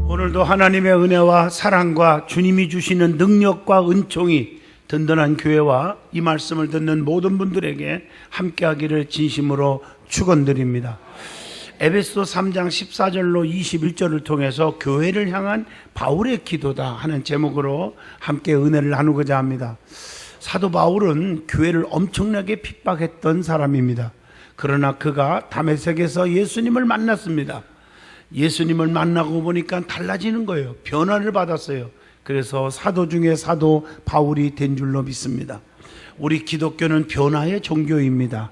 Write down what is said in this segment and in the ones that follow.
오늘도 하나님의 은혜와 사랑과 주님이 주시는 능력과 은총이 든든한 교회와 이 말씀을 듣는 모든 분들에게 함께하기를 진심으로 축원드립니다. 에베소 3장 14절로 21절을 통해서 교회를 향한 바울의 기도다 하는 제목으로 함께 은혜를 나누고자 합니다. 사도 바울은 교회를 엄청나게 핍박했던 사람입니다. 그러나 그가 다메섹에서 예수님을 만났습니다. 예수님을 만나고 보니까 달라지는 거예요. 변화를 받았어요. 그래서 사도 중에 사도 바울이 된 줄로 믿습니다. 우리 기독교는 변화의 종교입니다.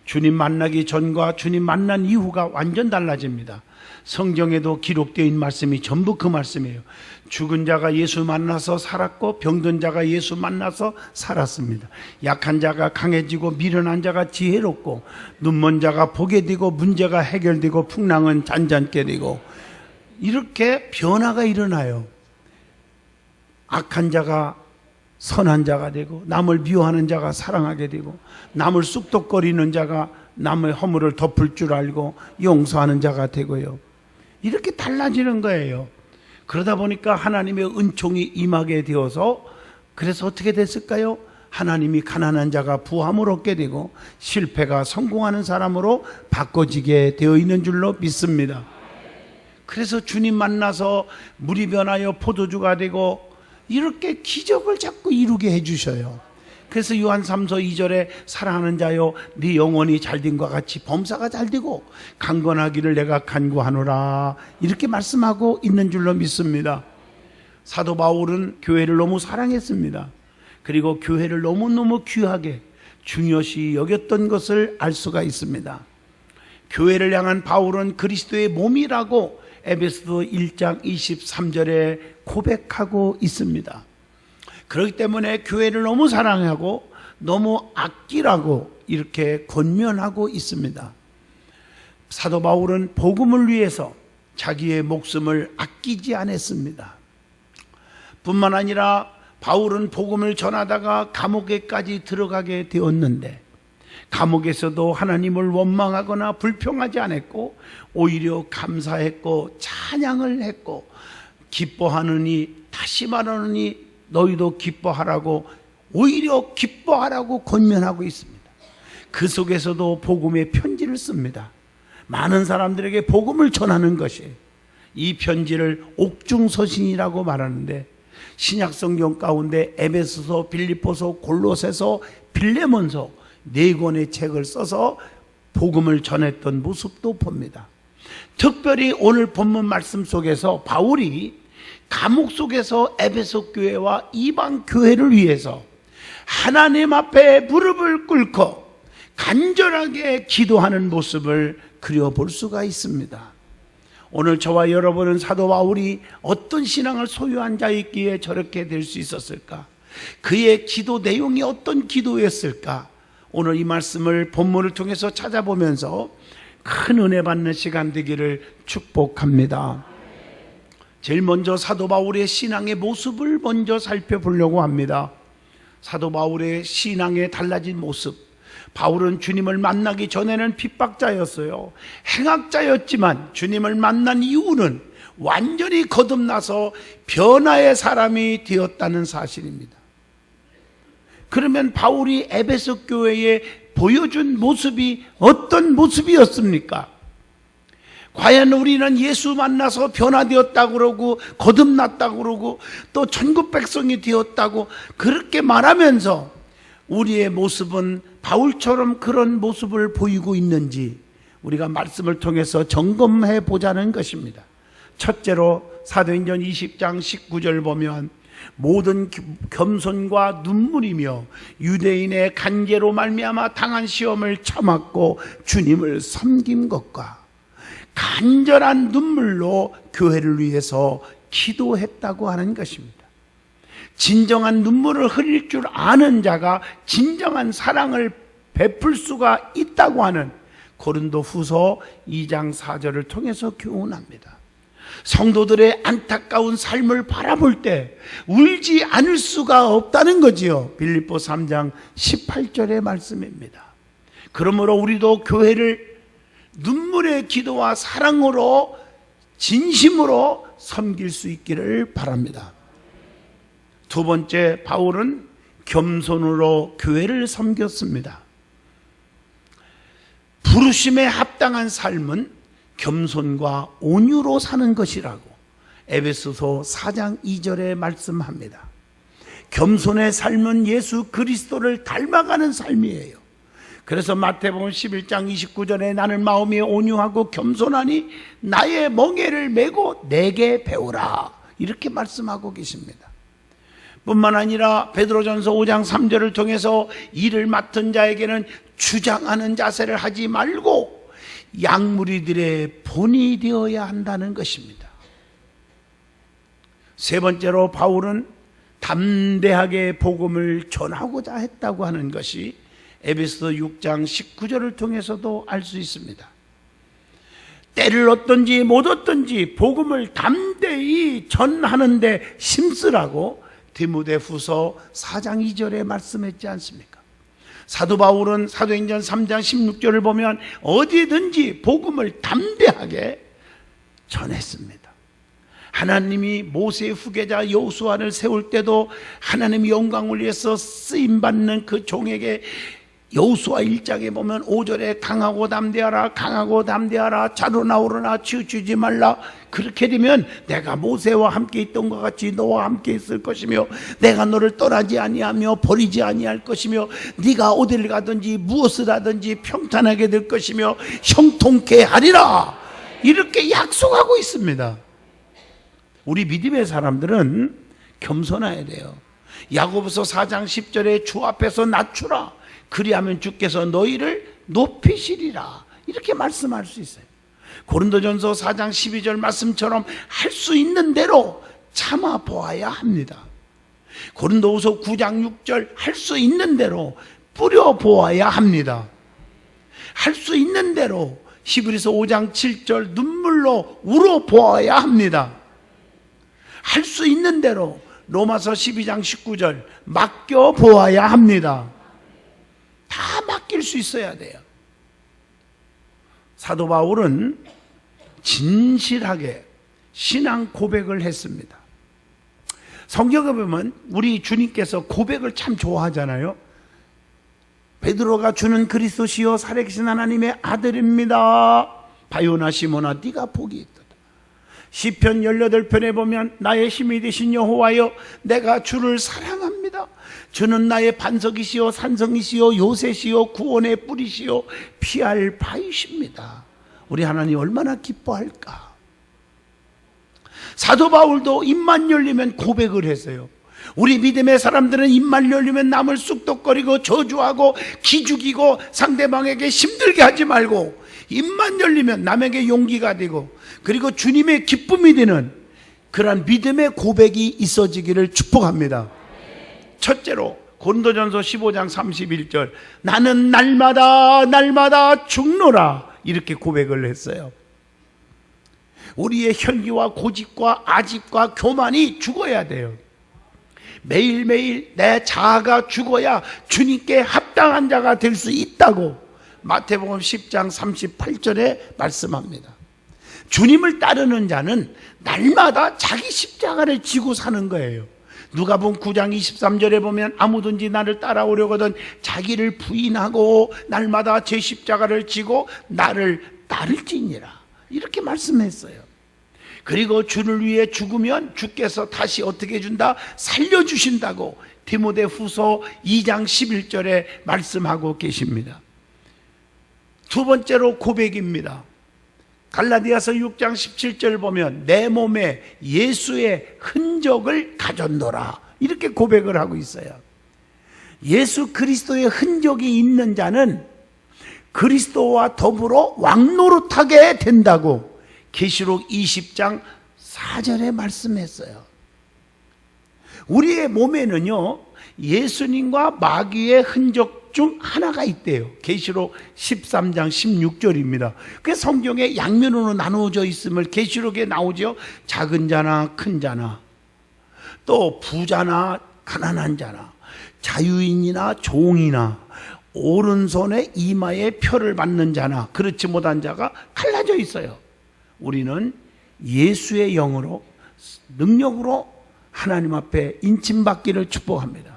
주님 만나기 전과 주님 만난 이후가 완전 달라집니다. 성경에도 기록되어 있는 말씀이 전부 그 말씀이에요. 죽은 자가 예수 만나서 살았고 병든 자가 예수 만나서 살았습니다. 약한 자가 강해지고 미련한 자가 지혜롭고 눈먼 자가 보게 되고 문제가 해결되고 풍랑은 잔잔케 되고 이렇게 변화가 일어나요. 악한 자가 선한 자가 되고 남을 미워하는 자가 사랑하게 되고 남을 쑥덕거리는 자가 남의 허물을 덮을 줄 알고 용서하는 자가 되고요. 이렇게 달라지는 거예요. 그러다 보니까 하나님의 은총이 임하게 되어서 그래서 어떻게 됐을까요? 하나님이 가난한 자가 부함을 얻게 되고 실패가 성공하는 사람으로 바꿔지게 되어 있는 줄로 믿습니다. 그래서 주님 만나서 물이 변하여 포도주가 되고 이렇게 기적을 자꾸 이루게 해주셔요. 그래서 요한 3서 2절에 사랑하는 자여 네 영혼이 잘됨과 같이 범사가 잘되고 강건하기를 내가 간구하노라 이렇게 말씀하고 있는 줄로 믿습니다. 사도 바울은 교회를 너무 사랑했습니다. 그리고 교회를 너무너무 귀하게 중요시 여겼던 것을 알 수가 있습니다. 교회를 향한 바울은 그리스도의 몸이라고 에베소서 1장 23절에 고백하고 있습니다. 그렇기 때문에 교회를 너무 사랑하고 너무 아끼라고 이렇게 권면하고 있습니다. 사도 바울은 복음을 위해서 자기의 목숨을 아끼지 않았습니다. 뿐만 아니라 바울은 복음을 전하다가 감옥에까지 들어가게 되었는데 감옥에서도 하나님을 원망하거나 불평하지 않았고 오히려 감사했고 찬양을 했고 기뻐하느니 다시 말하느니 너희도 기뻐하라고 오히려 기뻐하라고 권면하고 있습니다. 그 속에서도 복음의 편지를 씁니다. 많은 사람들에게 복음을 전하는 것이 이 편지를 옥중서신이라고 말하는데 신약성경 가운데 에베소서, 빌립보서, 골로새서, 빌레몬서 4권의 책을 써서 복음을 전했던 모습도 봅니다. 특별히 오늘 본문 말씀 속에서 바울이 감옥 속에서 에베소 교회와 이방 교회를 위해서 하나님 앞에 무릎을 꿇고 간절하게 기도하는 모습을 그려볼 수가 있습니다. 오늘 저와 여러분은 사도 바울이 어떤 신앙을 소유한 자였기에 저렇게 될 수 있었을까? 그의 기도 내용이 어떤 기도였을까? 오늘 이 말씀을 본문을 통해서 찾아보면서 큰 은혜 받는 시간 되기를 축복합니다. 제일 먼저 사도 바울의 신앙의 모습을 먼저 살펴보려고 합니다. 사도 바울의 신앙의 달라진 모습. 바울은 주님을 만나기 전에는 핍박자였어요. 행악자였지만 주님을 만난 이후는 완전히 거듭나서 변화의 사람이 되었다는 사실입니다. 그러면 바울이 에베소 교회에 보여준 모습이 어떤 모습이었습니까? 과연 우리는 예수 만나서 변화되었다고 그러고 거듭났다고 그러고 또 천국 백성이 되었다고 그렇게 말하면서 우리의 모습은 바울처럼 그런 모습을 보이고 있는지 우리가 말씀을 통해서 점검해 보자는 것입니다. 첫째로 사도행전 20장 19절 보면 모든 겸손과 눈물이며 유대인의 간계로 말미암아 당한 시험을 참았고 주님을 섬긴 것과 간절한 눈물로 교회를 위해서 기도했다고 하는 것입니다. 진정한 눈물을 흘릴 줄 아는 자가 진정한 사랑을 베풀 수가 있다고 하는 고린도 후서 2장 4절을 통해서 교훈합니다. 성도들의 안타까운 삶을 바라볼 때 울지 않을 수가 없다는 거지요. 빌립보 3장 18절의 말씀입니다. 그러므로 우리도 교회를 눈물의 기도와 사랑으로 진심으로 섬길 수 있기를 바랍니다. 두 번째, 바울은 겸손으로 교회를 섬겼습니다. 부르심에 합당한 삶은 겸손과 온유로 사는 것이라고 에베소서 4장 2절에 말씀합니다. 겸손의 삶은 예수 그리스도를 닮아가는 삶이에요. 그래서 마태복음 11장 29절에 나는 마음이 온유하고 겸손하니 나의 멍에를 메고 내게 배우라, 이렇게 말씀하고 계십니다. 뿐만 아니라 베드로전서 5장 3절을 통해서 일을 맡은 자에게는 주장하는 자세를 하지 말고 양무리들의 본이 되어야 한다는 것입니다. 세 번째로 바울은 담대하게 복음을 전하고자 했다고 하는 것이 에베소 6장 19절을 통해서도 알 수 있습니다. 때를 얻든지 못 얻든지 복음을 담대히 전하는데 힘쓰라고 디모데후서 4장 2절에 말씀했지 않습니까? 사도 바울은 사도행전 3장 16절을 보면 어디든지 복음을 담대하게 전했습니다. 하나님이 모세의 후계자 여호수아를 세울 때도 하나님의 영광을 위해서 쓰임받는 그 종에게 여호수아 1장에 보면 5절에 강하고 담대하라, 강하고 담대하라, 자로 나오르나 치우치지 말라. 그렇게 되면 내가 모세와 함께 있던 것 같이 너와 함께 있을 것이며 내가 너를 떠나지 아니하며 버리지 아니할 것이며 네가 어디를 가든지 무엇을 하든지 평탄하게 될 것이며 형통케 하리라, 이렇게 약속하고 있습니다. 우리 믿음의 사람들은 겸손해야 돼요. 야고보서 4장 10절에 주 앞에서 낮추라, 그리하면 주께서 너희를 높이시리라, 이렇게 말씀할 수 있어요. 고린도전서 4장 12절 말씀처럼 할 수 있는 대로 참아 보아야 합니다. 고린도후서 9장 6절 할 수 있는 대로 뿌려 보아야 합니다. 할 수 있는 대로 히브리서 5장 7절 눈물로 울어 보아야 합니다. 할 수 있는 대로 로마서 12장 19절 맡겨 보아야 합니다. 다 맡길 수 있어야 돼요. 사도 바울은 진실하게 신앙 고백을 했습니다. 성경에 보면 우리 주님께서 고백을 참 좋아하잖아요. 베드로가 주는 그리스도시요 살아계신 하나님의 아들입니다. 바요나 시몬아 네가 복이 있다. 시편 18편에 보면 나의 힘이 되신 여호와여 내가 주를 사랑합니다. 주는 나의 반석이시요 산성이시요 요새시요 구원의 뿌리시요 피할 바위십니다. 우리 하나님 얼마나 기뻐할까. 사도 바울도 입만 열리면 고백을 했어요. 우리 믿음의 사람들은 입만 열리면 남을 쑥덕거리고 저주하고 기죽이고 상대방에게 힘들게 하지 말고 입만 열리면 남에게 용기가 되고 그리고 주님의 기쁨이 되는 그러한 믿음의 고백이 있어지기를 축복합니다. 첫째로 고린도전서 15장 31절 나는 날마다 죽노라, 이렇게 고백을 했어요. 우리의 혈기와 고집과 아집과 교만이 죽어야 돼요. 매일매일 내 자아가 죽어야 주님께 합당한 자가 될 수 있다고 마태복음 10장 38절에 말씀합니다. 주님을 따르는 자는 날마다 자기 십자가를 지고 사는 거예요. 누가복음 9장 23절에 보면 아무든지 나를 따라오려거든 자기를 부인하고 날마다 제 십자가를 지고 나를 따를지니라, 이렇게 말씀했어요. 그리고 주를 위해 죽으면 주께서 다시 어떻게 해준다? 살려주신다고 디모데후서 2장 11절에 말씀하고 계십니다. 두 번째로 고백입니다. 갈라디아서 6장 17절 보면 내 몸에 예수의 흔적을 가졌노라, 이렇게 고백을 하고 있어요. 예수 그리스도의 흔적이 있는 자는 그리스도와 더불어 왕노릇하게 된다고 계시록 20장 4절에 말씀했어요. 우리의 몸에는요 예수님과 마귀의 흔적 중 하나가 있대요. 계시록 13장 16절입니다. 그 성경에 양면으로 나누어져 있음을 계시록에 나오죠. 작은 자나 큰 자나, 또 부자나 가난한 자나, 자유인이나 종이나, 오른손에 이마에 표를 받는 자나 그렇지 못한 자가 갈라져 있어요. 우리는 예수의 영으로 능력으로 하나님 앞에 인침받기를 축복합니다.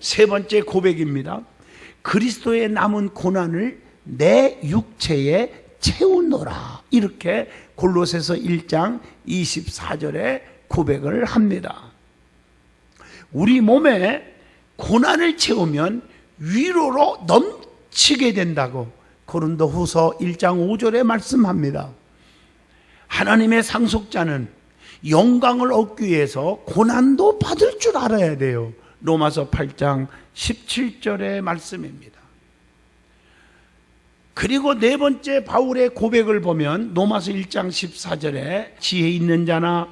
세 번째 고백입니다. 그리스도의 남은 고난을 내 육체에 채우노라. 이렇게 골로새서 1장 24절에 고백을 합니다. 우리 몸에 고난을 채우면 위로로 넘치게 된다고 고린도후서 1장 5절에 말씀합니다. 하나님의 상속자는 영광을 얻기 위해서 고난도 받을 줄 알아야 돼요. 로마서 8장 17절의 말씀입니다. 그리고 네 번째 바울의 고백을 보면 로마서 1장 14절에 지혜 있는 자나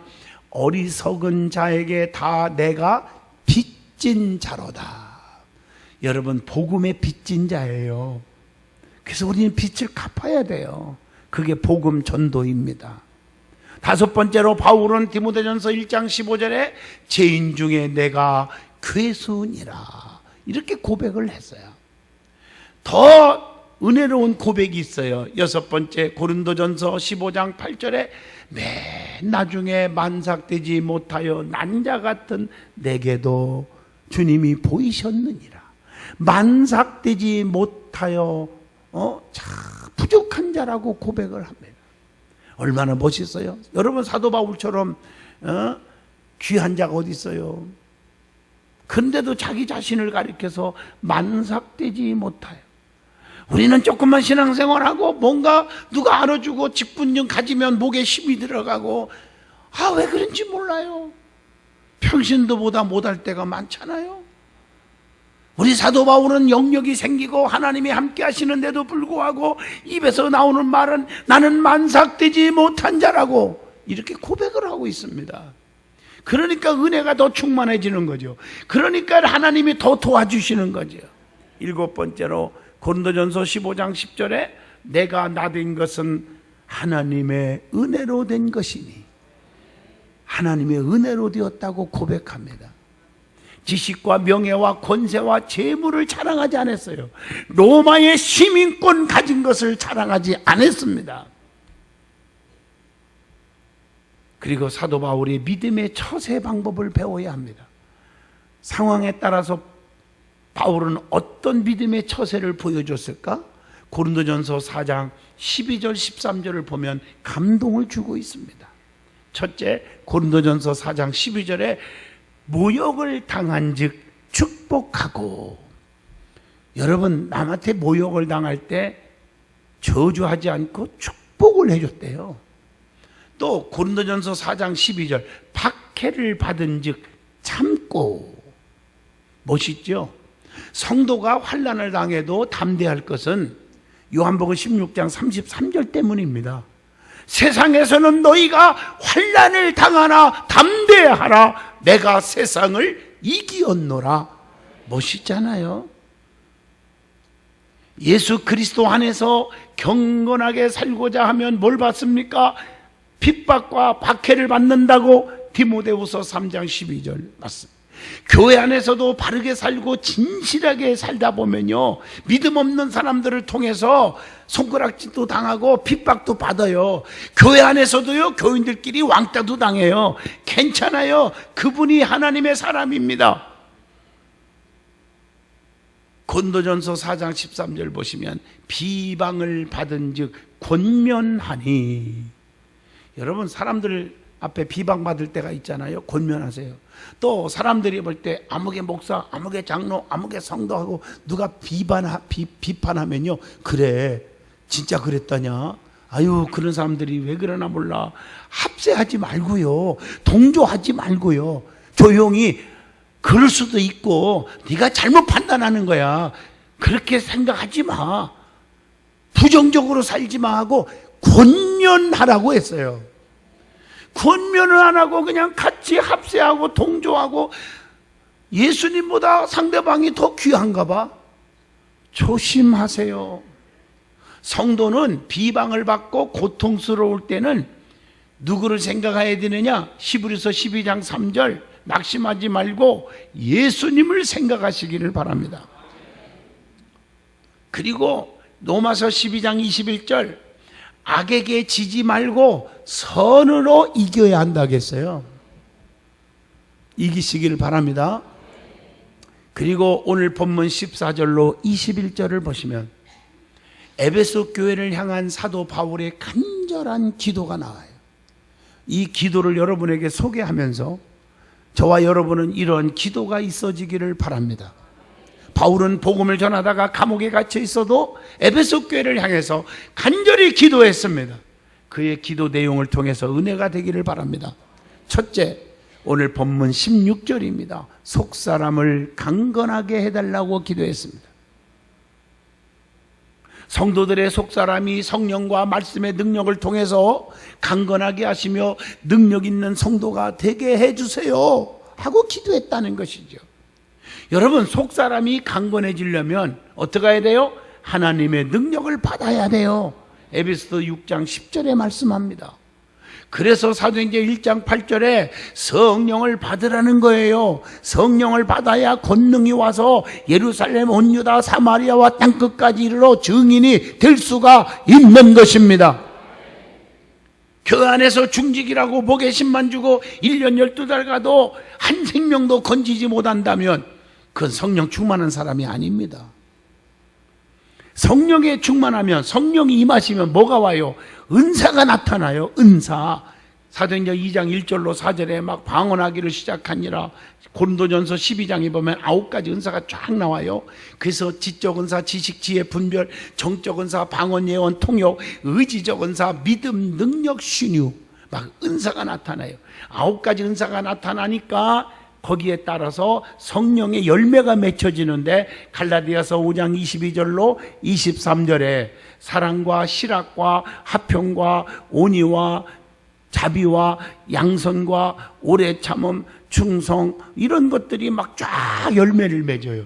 어리석은 자에게 다 내가 빚진 자로다. 여러분, 복음의 빚진 자예요. 그래서 우리는 빚을 갚아야 돼요. 그게 복음 전도입니다. 다섯 번째로 바울은 디모데전서 1장 15절에 죄인 중에 내가 괴수니라 이렇게 고백을 했어요. 더 은혜로운 고백이 있어요. 여섯 번째 고린도전서 15장 8절에 맨 나중에 만삭되지 못하여 난자 같은 내게도 주님이 보이셨느니라. 만삭되지 못하여 부족한 자라고 고백을 합니다. 얼마나 멋있어요. 여러분, 사도 바울처럼 귀한 자가 어디 있어요. 그런데도 자기 자신을 가리켜서 만삭되지 못하여. 우리는 조금만 신앙생활하고 뭔가 누가 알아주고 직분좀 가지면 목에 힘이 들어가고 왜 그런지 몰라요. 평신도보다 못할 때가 많잖아요. 우리 사도 바울은 영역이 생기고 하나님이 함께 하시는데도 불구하고 입에서 나오는 말은 나는 만삭되지 못한 자라고 이렇게 고백을 하고 있습니다. 그러니까 은혜가 더 충만해지는 거죠. 그러니까 하나님이 더 도와주시는 거죠. 일곱 번째로 고린도전서 15장 10절에 내가 나된 것은 하나님의 은혜로 된 것이니 하나님의 은혜로 되었다고 고백합니다. 지식과 명예와 권세와 재물을 자랑하지 않았어요. 로마의 시민권 가진 것을 자랑하지 않았습니다. 그리고 사도 바울이 믿음의 처세 방법을 배워야 합니다. 상황에 따라서 바울은 어떤 믿음의 처세를 보여줬을까? 고린도전서 4장 12절 13절을 보면 감동을 주고 있습니다. 첫째, 고린도전서 4장 12절에 모욕을 당한 즉 축복하고. 여러분, 남한테 모욕을 당할 때 저주하지 않고 축복을 해줬대요. 또 고린도전서 4장 12절 박해를 받은 즉 참고. 멋있죠? 성도가 환난을 당해도 담대할 것은 요한복음 16장 33절 때문입니다. 세상에서는 너희가 환난을 당하나 담대하라. 내가 세상을 이기었노라. 멋있잖아요. 예수 그리스도 안에서 경건하게 살고자 하면 뭘 받습니까? 핍박과 박해를 받는다고 디모데후서 3장 12절 맞습니다. 교회 안에서도 바르게 살고 진실하게 살다 보면요, 믿음 없는 사람들을 통해서 손가락질도 당하고 핍박도 받아요. 교회 안에서도요, 교인들끼리 왕따도 당해요. 괜찮아요. 그분이 하나님의 사람입니다. 고린도전서 4장 13절 보시면 비방을 받은 즉 권면하니. 여러분, 사람들 앞에 비방받을 때가 있잖아요. 권면하세요. 또 사람들이 볼 때 아무개 목사, 아무개 장로, 아무개 성도하고 누가 비판하면요, 그래 진짜 그랬다냐, 아유 그런 사람들이 왜 그러나 몰라. 합세하지 말고요, 동조하지 말고요, 조용히 그럴 수도 있고 네가 잘못 판단하는 거야, 그렇게 생각하지 마, 부정적으로 살지 마 하고 권면하라고 했어요. 권면을 안 하고 그냥 같이 합세하고 동조하고 예수님보다 상대방이 더 귀한가 봐. 조심하세요. 성도는 비방을 받고 고통스러울 때는 누구를 생각해야 되느냐? 히브리서 12장 3절 낙심하지 말고 예수님을 생각하시기를 바랍니다. 그리고 로마서 12장 21절 악에게 지지 말고 선으로 이겨야 한다겠어요. 이기시길 바랍니다. 그리고 오늘 본문 14절로 21절을 보시면 에베소 교회를 향한 사도 바울의 간절한 기도가 나와요. 이 기도를 여러분에게 소개하면서 저와 여러분은 이런 기도가 있어지기를 바랍니다. 바울은 복음을 전하다가 감옥에 갇혀 있어도 에베소 교회를 향해서 간절히 기도했습니다. 그의 기도 내용을 통해서 은혜가 되기를 바랍니다. 첫째, 오늘 본문 16절입니다. 속사람을 강건하게 해달라고 기도했습니다. 성도들의 속사람이 성령과 말씀의 능력을 통해서 강건하게 하시며 능력 있는 성도가 되게 해주세요 하고 기도했다는 것이죠. 여러분, 속사람이 강건해지려면 어떻게 해야 돼요? 하나님의 능력을 받아야 돼요. 에베소서 6장 10절에 말씀합니다. 그래서 사도행전 1장 8절에 성령을 받으라는 거예요. 성령을 받아야 권능이 와서 예루살렘, 온 유다, 사마리아와 땅끝까지 이르러 증인이 될 수가 있는 것입니다. 교회 안에서 중직이라고 목에심만 주고 1년 12달 가도 한 생명도 건지지 못한다면 그건 성령 충만한 사람이 아닙니다. 성령에 충만하면, 성령이 임하시면 뭐가 와요? 은사가 나타나요. 은사. 사도행전 2장 1절로 4절에 막 방언하기를 시작하니라. 고린도전서 12장에 보면 9가지 은사가 쫙 나와요. 그래서 지적 은사, 지식, 지혜, 분별, 정적 은사, 방언, 예언, 통역, 의지적 은사, 믿음, 능력, 신유, 막 은사가 나타나요. 9가지 은사가 나타나니까 거기에 따라서 성령의 열매가 맺혀지는데 갈라디아서 5장 22절로 23절에 사랑과 실학과 화평과 온유와 자비와 양선과 오래 참음, 충성, 이런 것들이 막 쫙 열매를 맺어요.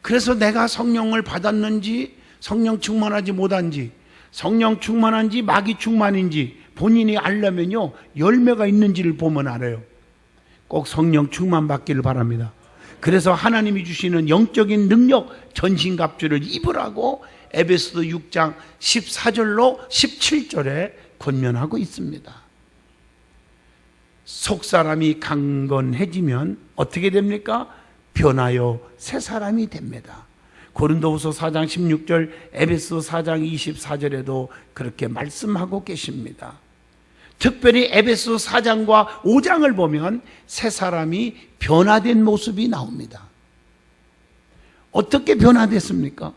그래서 내가 성령을 받았는지, 성령 충만하지 못한지, 성령 충만한지 마귀 충만인지 본인이 알려면요, 열매가 있는지를 보면 알아요. 꼭 성령 충만 받기를 바랍니다. 그래서 하나님이 주시는 영적인 능력, 전신갑주를 입으라고 에베소서 6장 14절로 17절에 권면하고 있습니다. 속사람이 강건해지면 어떻게 됩니까? 변하여 새 사람이 됩니다. 고린도후서 4장 16절, 에베소 4장 24절에도 그렇게 말씀하고 계십니다. 특별히 에베소 4장과 5장을 보면 새 사람이 변화된 모습이 나옵니다. 어떻게 변화됐습니까?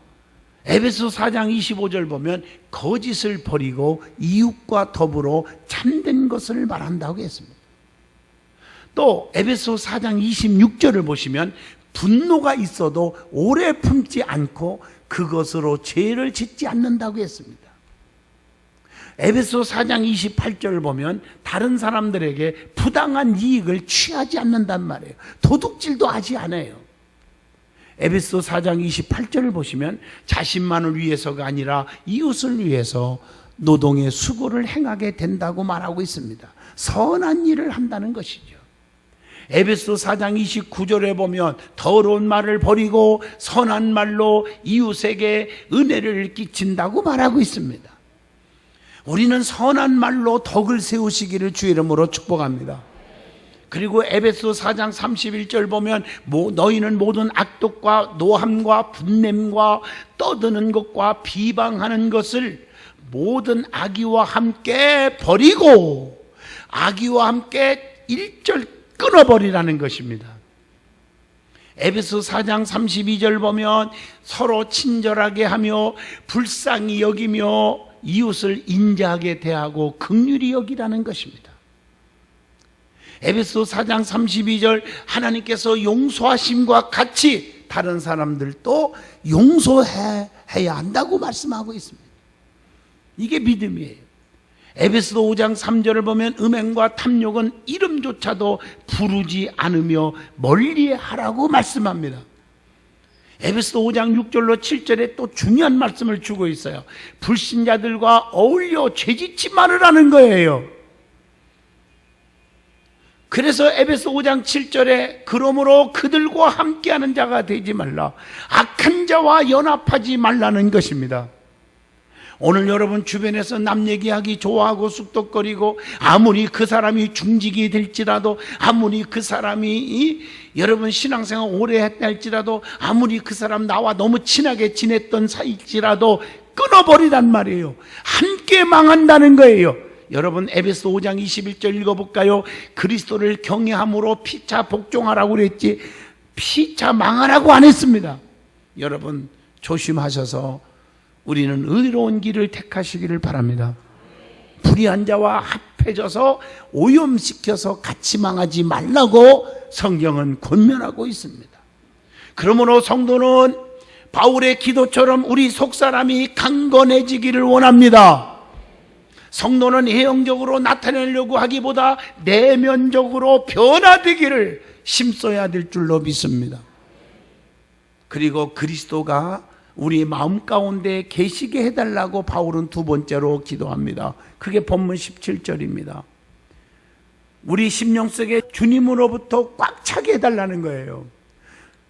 에베소 4장 25절 보면 거짓을 버리고 이웃과 더불어 참된 것을 말한다고 했습니다. 또 에베소 4장 26절을 보시면 분노가 있어도 오래 품지 않고 그것으로 죄를 짓지 않는다고 했습니다. 에베소 4장 28절을 보면 다른 사람들에게 부당한 이익을 취하지 않는단 말이에요. 도둑질도 하지 않아요. 에베소 4장 28절을 보시면 자신만을 위해서가 아니라 이웃을 위해서 노동의 수고를 행하게 된다고 말하고 있습니다. 선한 일을 한다는 것이죠. 에베소 4장 29절에 보면 더러운 말을 버리고 선한 말로 이웃에게 은혜를 끼친다고 말하고 있습니다. 우리는 선한 말로 덕을 세우시기를 주의 이름으로 축복합니다. 그리고 에베소 4장 31절 보면 너희는 모든 악독과 노함과 분냄과 떠드는 것과 비방하는 것을 모든 악의와 함께 버리고 악의와 함께 일절 끊어버리라는 것입니다. 에베소 4장 32절 보면 서로 친절하게 하며 불쌍히 여기며 이웃을 인자하게 대하고 긍휼히 여기라는 것입니다. 에베소 4장 32절 하나님께서 용서하심과 같이 다른 사람들도 용서해야 한다고 말씀하고 있습니다. 이게 믿음이에요. 에베소 5장 3절을 보면 음행과 탐욕은 이름조차도 부르지 않으며 멀리하라고 말씀합니다. 에베소 5장 6절로 7절에 또 중요한 말씀을 주고 있어요. 불신자들과 어울려 죄짓지 말으라는 거예요. 그래서 에베소 5장 7절에 그러므로 그들과 함께하는 자가 되지 말라, 악한 자와 연합하지 말라는 것입니다. 오늘 여러분 주변에서 남 얘기하기 좋아하고 쑥덕거리고, 아무리 그 사람이 중직이 될지라도, 아무리 그 사람이 여러분 신앙생활 오래 했다 할지라도, 아무리 그 사람 나와 너무 친하게 지냈던 사이일지라도 끊어버리란 말이에요. 함께 망한다는 거예요. 여러분 에베소 5장 21절 읽어볼까요? 그리스도를 경외함으로 피차 복종하라고 그랬지 피차 망하라고 안 했습니다. 여러분 조심하셔서 우리는 의로운 길을 택하시기를 바랍니다. 불의한 자와 합해져서 오염시켜서 같이 망하지 말라고 성경은 권면하고 있습니다. 그러므로 성도는 바울의 기도처럼 우리 속사람이 강건해지기를 원합니다. 성도는 외형적으로 나타내려고 하기보다 내면적으로 변화되기를 힘써야 될 줄로 믿습니다. 그리고 그리스도가 우리 마음 가운데 계시게 해달라고 바울은 두 번째로 기도합니다. 그게 본문 17절입니다. 우리 심령 속에 주님으로부터 꽉 차게 해달라는 거예요.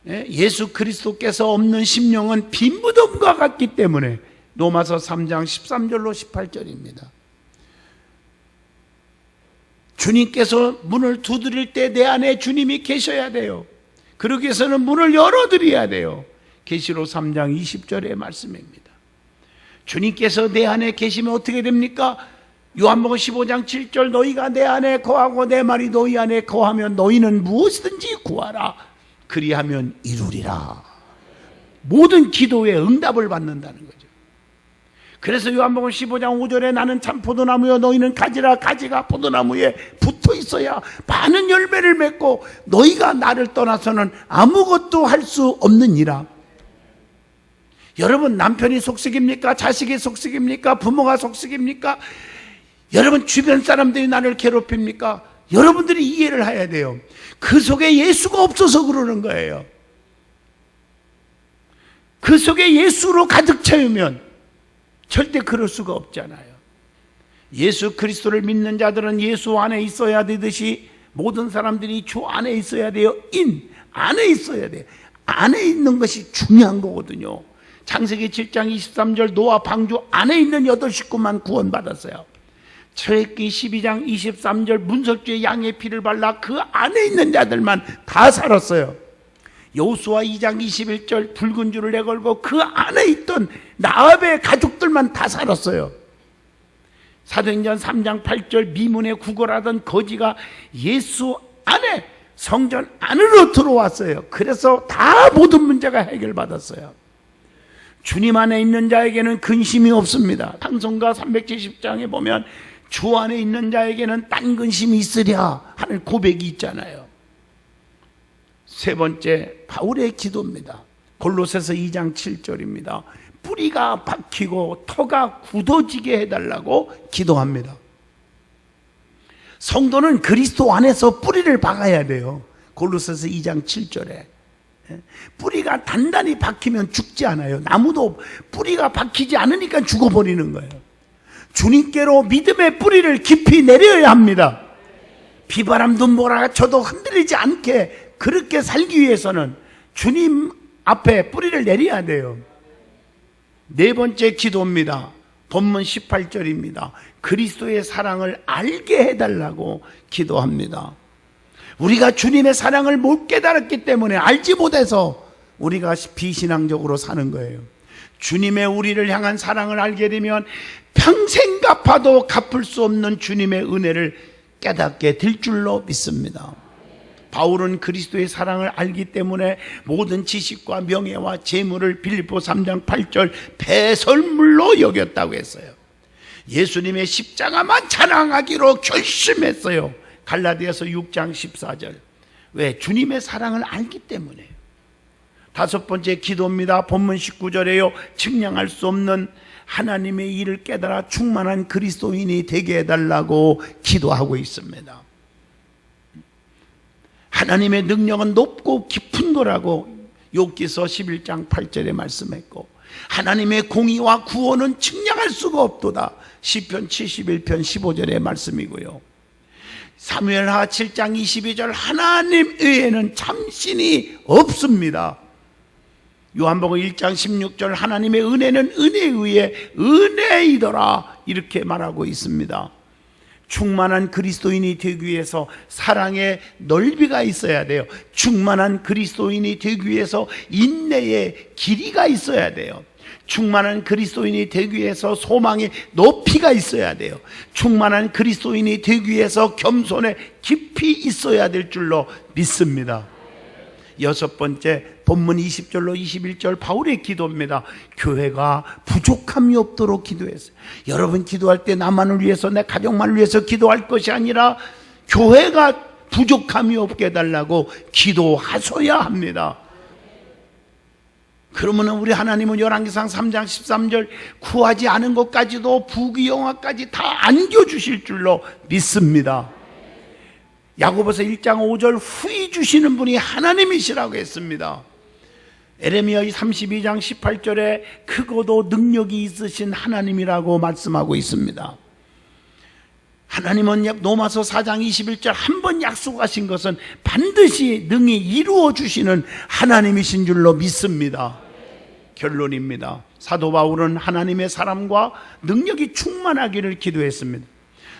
예수 그리스도께서 없는 심령은 빈 무덤과 같기 때문에 로마서 3장 13절로 18절입니다. 주님께서 문을 두드릴 때 내 안에 주님이 계셔야 돼요. 그러기 위해서는 문을 열어드려야 돼요. 계시록 3장 20절의 말씀입니다. 주님께서 내 안에 계시면 어떻게 됩니까? 요한복음 15장 7절 너희가 내 안에 거하고 내 말이 너희 안에 거하면 너희는 무엇이든지 구하라. 그리하면 이루리라. 모든 기도에 응답을 받는다는 거죠. 그래서 요한복음 15장 5절에 나는 참 포도나무여 너희는 가지라. 가지가 포도나무에 붙어 있어야 많은 열매를 맺고 너희가 나를 떠나서는 아무것도 할 수 없느니라. 여러분 남편이 속썩입니까? 자식이 속썩입니까? 부모가 속썩입니까? 여러분 주변 사람들이 나를 괴롭힙니까? 여러분들이 이해를 해야 돼요. 그 속에 예수가 없어서 그러는 거예요. 그 속에 예수로 가득 채우면 절대 그럴 수가 없잖아요. 예수 그리스도를 믿는 자들은 예수 안에 있어야 되듯이 모든 사람들이 주 안에 있어야 돼요. 안에 있어야 돼요. 안에 있는 것이 중요한 거거든요. 창세기 7장 23절 노아 방주 안에 있는 8식구만 구원받았어요. 출애굽기 12장 23절 문설주에 양의 피를 발라 그 안에 있는 자들만 다 살았어요. 여호수아 2장 21절 붉은 줄을 내걸고 그 안에 있던 나압의 가족들만 다 살았어요. 사도행전 3장 8절 미문에 구걸하던 거지가 예수 안에 성전 안으로 들어왔어요. 그래서 다 모든 문제가 해결받았어요. 주님 안에 있는 자에게는 근심이 없습니다. 찬송가 370장에 보면 주 안에 있는 자에게는 딴 근심이 있으랴 하는 고백이 있잖아요. 세 번째 바울의 기도입니다. 골로새서 2장 7절입니다. 뿌리가 박히고 터가 굳어지게 해달라고 기도합니다. 성도는 그리스도 안에서 뿌리를 박아야 돼요. 골로새서 2장 7절에 뿌리가 단단히 박히면 죽지 않아요. 나무도 뿌리가 박히지 않으니까 죽어버리는 거예요. 주님께로 믿음의 뿌리를 깊이 내려야 합니다. 비바람도 몰아쳐도 흔들리지 않게 그렇게 살기 위해서는 주님 앞에 뿌리를 내려야 돼요. 네 번째 기도입니다. 본문 18절입니다. 그리스도의 사랑을 알게 해달라고 기도합니다. 우리가 주님의 사랑을 못 깨달았기 때문에 알지 못해서 우리가 비신앙적으로 사는 거예요. 주님의 우리를 향한 사랑을 알게 되면 평생 갚아도 갚을 수 없는 주님의 은혜를 깨닫게 될 줄로 믿습니다. 바울은 그리스도의 사랑을 알기 때문에 모든 지식과 명예와 재물을 빌립보 3장 8절 배설물로 여겼다고 했어요. 예수님의 십자가만 자랑하기로 결심했어요. 갈라디아서 6장 14절. 왜? 주님의 사랑을 알기 때문에요. 다섯 번째 기도입니다. 본문 19절에요. 측량할 수 없는 하나님의 일을 깨달아 충만한 그리스도인이 되게 해달라고 기도하고 있습니다. 하나님의 능력은 높고 깊은 거라고 욥기서 11장 8절에 말씀했고, 하나님의 공의와 구원은 측량할 수가 없도다. 시편 71편 15절의 말씀이고요. 사무엘하 7장 22절 하나님 외에는 참신이 없습니다. 요한복음 1장 16절 하나님의 은혜는 은혜에 의해 은혜이더라 이렇게 말하고 있습니다. 충만한 그리스도인이 되기 위해서 사랑의 넓이가 있어야 돼요. 충만한 그리스도인이 되기 위해서 인내의 길이가 있어야 돼요. 충만한 그리스도인이 되기 위해서 소망의 높이가 있어야 돼요. 충만한 그리스도인이 되기 위해서 겸손의 깊이 있어야 될 줄로 믿습니다. 여섯 번째, 본문 20절로 21절 바울의 기도입니다. 교회가 부족함이 없도록 기도했어요. 여러분 기도할 때 나만을 위해서, 내 가족만을 위해서 기도할 것이 아니라 교회가 부족함이 없게 해달라고 기도하셔야 합니다. 그러면 우리 하나님은 열왕기상 3장 13절 구하지 않은 것까지도 부귀영화까지 다 안겨주실 줄로 믿습니다. 야고보서 1장 5절 후히 주시는 분이 하나님이시라고 했습니다. 에레미야 32장 18절에 크고도 능력이 있으신 하나님이라고 말씀하고 있습니다. 하나님은 로마서 4장 21절 한 번 약속하신 것은 반드시 능히 이루어 주시는 하나님이신 줄로 믿습니다. 결론입니다. 사도 바울은 하나님의 사람과 능력이 충만하기를 기도했습니다.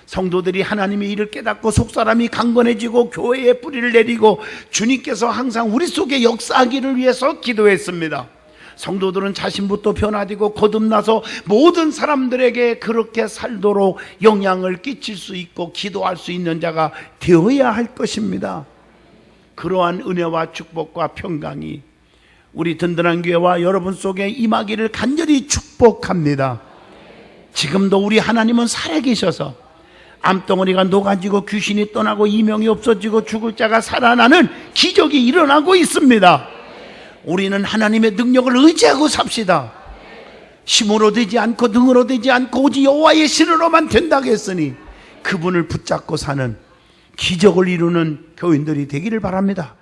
성도들이 하나님의 일을 깨닫고 속사람이 강건해지고 교회에 뿌리를 내리고 주님께서 항상 우리 속에 역사하기를 위해서 기도했습니다. 성도들은 자신부터 변화되고 거듭나서 모든 사람들에게 그렇게 살도록 영향을 끼칠 수 있고 기도할 수 있는 자가 되어야 할 것입니다. 그러한 은혜와 축복과 평강이 우리 든든한 교회와 여러분 속에 임하기를 간절히 축복합니다. 지금도 우리 하나님은 살아계셔서 암덩어리가 녹아지고 귀신이 떠나고 이명이 없어지고 죽을 자가 살아나는 기적이 일어나고 있습니다. 우리는 하나님의 능력을 의지하고 삽시다. 힘으로 되지 않고 능으로 되지 않고 오직 여호와의 신으로만 된다고 했으니 그분을 붙잡고 사는 기적을 이루는 교인들이 되기를 바랍니다.